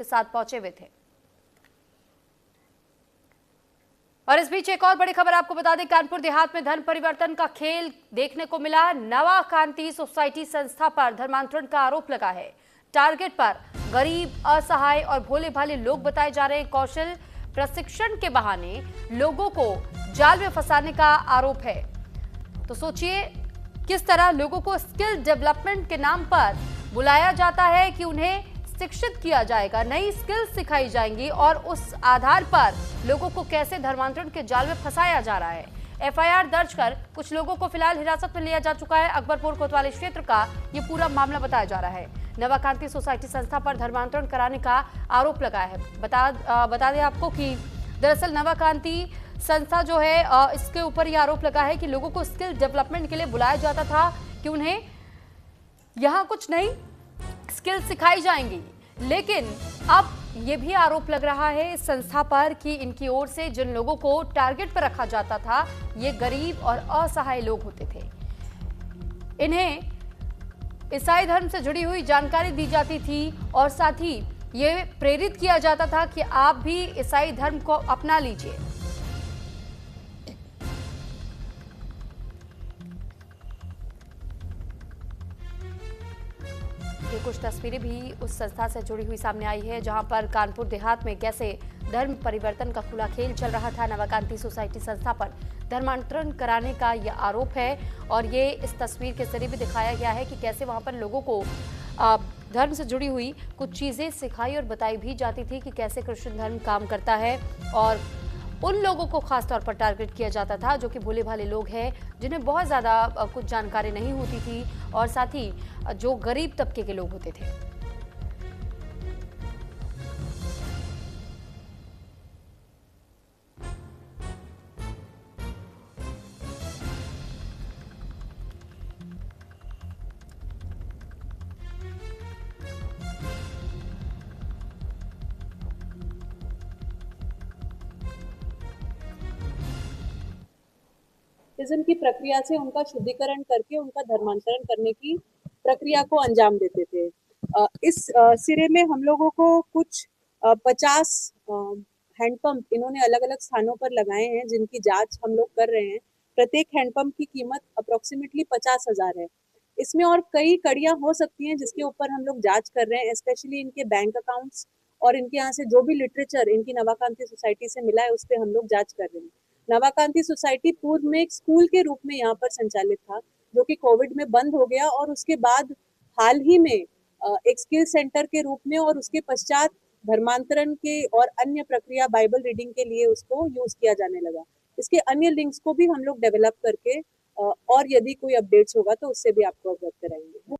के साथ पहुंचे हुए थे। और इस बीच एक और बड़ी खबर आपको बता दें, कानपुर देहात में धर्म परिवर्तन का खेल देखने को मिला। नवा कांति सोसाइटी संस्था पर धर्मांतरण का आरोप लगा है। टारगेट पर गरीब, असहाय और भोले भाले लोग बताए जा रहे हैं। कौशल प्रशिक्षण के बहाने लोगों को जाल में फंसाने का आरोप है। तो सोचिए किस तरह लोगों को स्किल डेवलपमेंट के नाम पर बुलाया जाता है कि उन्हें शिक्षित किया जाएगा, नई स्किल्स सिखाई जाएंगी और उस आधार पर लोगों को कैसे धर्मांतरण के जाल में फंसाया जा रहा है। एफआईआर दर्ज कर कुछ लोगों को फिलहाल हिरासत में लिया जा चुका है। अकबरपुर कोतवाली क्षेत्र का ये पूरा मामला बताया जा रहा है। नवा कांति सोसाइटी संस्था पर धर्मांतरण कराने का आरोप लगा है। बता दें आपको कि दरअसल नवा कांति संस्था जो है इसके ऊपर यह आरोप लगा है कि लोगों को स्किल डेवलपमेंट के लिए बुलाया जाता था कि उन्हें यहाँ कुछ नई स्किल सिखाई जाएंगी। लेकिन अब ये भी आरोप लग रहा है इस संस्था पर कि इनकी ओर से जिन लोगों को टारगेट पर रखा जाता था ये गरीब और असहाय लोग होते थे। इन्हें ईसाई धर्म से जुड़ी हुई जानकारी दी जाती थी और साथ ही ये प्रेरित किया जाता था कि आप भी ईसाई धर्म को अपना लीजिए। ये कुछ तस्वीरें भी उस संस्था से जुड़ी हुई सामने आई है जहां पर कानपुर देहात में कैसे धर्म परिवर्तन का खुला खेल चल रहा था। नवा कांति सोसाइटी संस्था पर धर्मांतरण कराने का यह आरोप है और ये इस तस्वीर के जरिए भी दिखाया गया है कि कैसे वहां पर लोगों को धर्म से जुड़ी हुई कुछ चीजें सिखाई और बताई भी जाती थी कि कैसे कृष्ण धर्म काम करता है और उन लोगों को खास तौर पर टारगेट किया जाता था जो कि भोले भाले लोग हैं, जिन्हें बहुत ज़्यादा कुछ जानकारी नहीं होती थी और साथ ही जो गरीब तबके के लोग होते थे। बपटिज्म की प्रक्रिया से उनका शुद्धिकरण करके उनका धर्मांतरण करने की प्रक्रिया को अंजाम देते थे। इस सिरे में हम लोगों को कुछ 50 हैंडपंप इन्होंने अलग अलग स्थानों पर लगाए हैं जिनकी जांच हम लोग कर रहे हैं। प्रत्येक हैंडपंप की कीमत अप्रोक्सीमेटली 50,000 है। इसमें और कई कड़ियां हो सकती हैं जिसके ऊपर हम लोग जांच कर रहे हैं, स्पेशली इनके बैंक अकाउंट्स और इनके यहाँ से जो भी लिटरेचर इनकी नवा कांति सोसाइटी से मिला है उस पर हम लोग जांच कर रहे हैं। नवा कांति सोसाइटी पूर्व में एक स्कूल के रूप में यहाँ पर संचालित था जो कि कोविड में बंद हो गया और उसके बाद हाल ही में एक स्किल सेंटर के रूप में और उसके पश्चात धर्मांतरण के और अन्य प्रक्रिया बाइबल रीडिंग के लिए उसको यूज किया जाने लगा। इसके अन्य लिंक्स को भी हम लोग डेवलप करके और यदि कोई अपडेट्स होगा तो उससे भी आपको अवगत कराएंगे।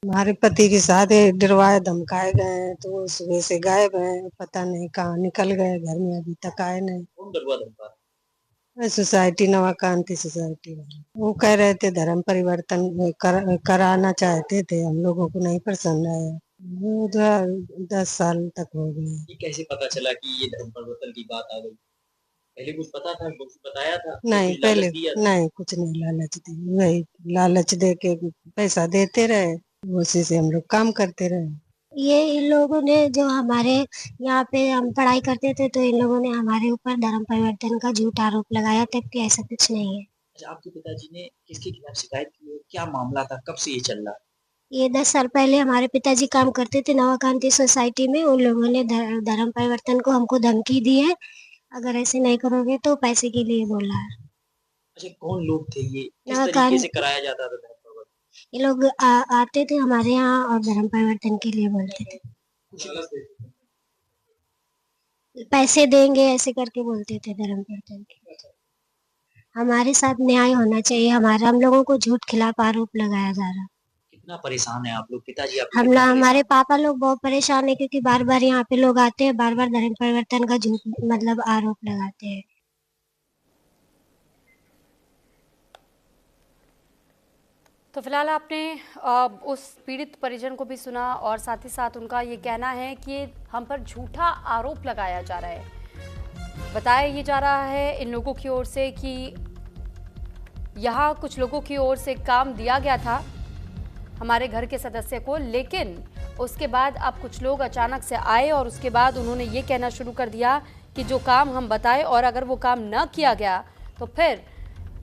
हमारे पति की शादी डरवाए धमकाए गए तो सुबह से गायब है, पता नहीं कहाँ निकल गए, घर में अभी तक आए नहीं। कौन डरवा धमका? सोसाइटी नवा कांति सोसाइटी वाले वो कह रहे थे धर्म परिवर्तन कराना चाहते थे, हम लोगों को नहीं पसंद आया। वो 10 साल तक हो गए। ये कैसे पता चला कि ये धर्म परिवर्तन की बात आ गई? पहले कुछ पता था, कुछ बताया था? नहीं, पहले नहीं, कुछ नहीं लालच दी, वही लालच दे के पैसा देते रहे, उसी से हम लोग काम करते रहे। ये इन लोगों ने जो हमारे यहाँ पे हम पढ़ाई करते थे तो इन लोगों ने हमारे ऊपर धर्म परिवर्तन का झूठ आरोप लगाया था कि ऐसा कुछ नहीं है। अच्छा, आपके पिताजी ने किसके खिलाफ शिकायत की है? क्या मामला था? कब से ये चल रहा? ये 10 साल पहले हमारे पिताजी काम करते थे नवा कांति सोसाइटी में। उन लोगों ने धर्म परिवर्तन को हमको धमकी दी है, अगर ऐसे नहीं करोगे तो पैसे के लिए बोला है। अच्छा, कौन लोग थे ये? किस तरीके से कराया जाता था धर्म परिवर्तन? ये लोग आते थे हमारे यहाँ और धर्म परिवर्तन के लिए बोलते थे, पैसे देंगे ऐसे करके बोलते थे धर्म परिवर्तन के। हमारे साथ न्याय होना चाहिए, हम लोगों को झूठ खिलाफ आरोप लगाया जा रहा है। कितना परेशान है आप लोग? पिताजी आप हमारे पापा लोग बहुत परेशान है क्योंकि बार बार यहाँ पे लोग आते हैं, बार बार धर्म परिवर्तन का झूठ मतलब आरोप लगाते हैं। तो फिलहाल आपने उस पीड़ित परिजन को भी सुना और साथ ही साथ उनका ये कहना है कि हम पर झूठा आरोप लगाया जा रहा है। बताया ये जा रहा है इन लोगों की ओर से कि यहाँ कुछ लोगों की ओर से काम दिया गया था हमारे घर के सदस्य को, लेकिन उसके बाद अब कुछ लोग अचानक से आए और उसके बाद उन्होंने ये कहना शुरू कर दिया कि जो काम हम बताए और अगर वो काम न किया गया तो फिर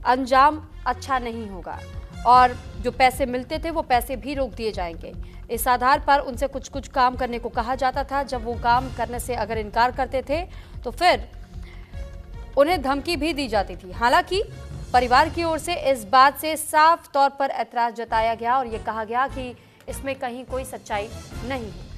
अंजाम अच्छा नहीं होगा और जो पैसे मिलते थे वो पैसे भी रोक दिए जाएंगे। इस आधार पर उनसे कुछ कुछ काम करने को कहा जाता था। जब वो काम करने से अगर इनकार करते थे तो फिर उन्हें धमकी भी दी जाती थी। हालांकि परिवार की ओर से इस बात से साफ तौर पर ऐतराज जताया गया और ये कहा गया कि इसमें कहीं कोई सच्चाई नहीं है।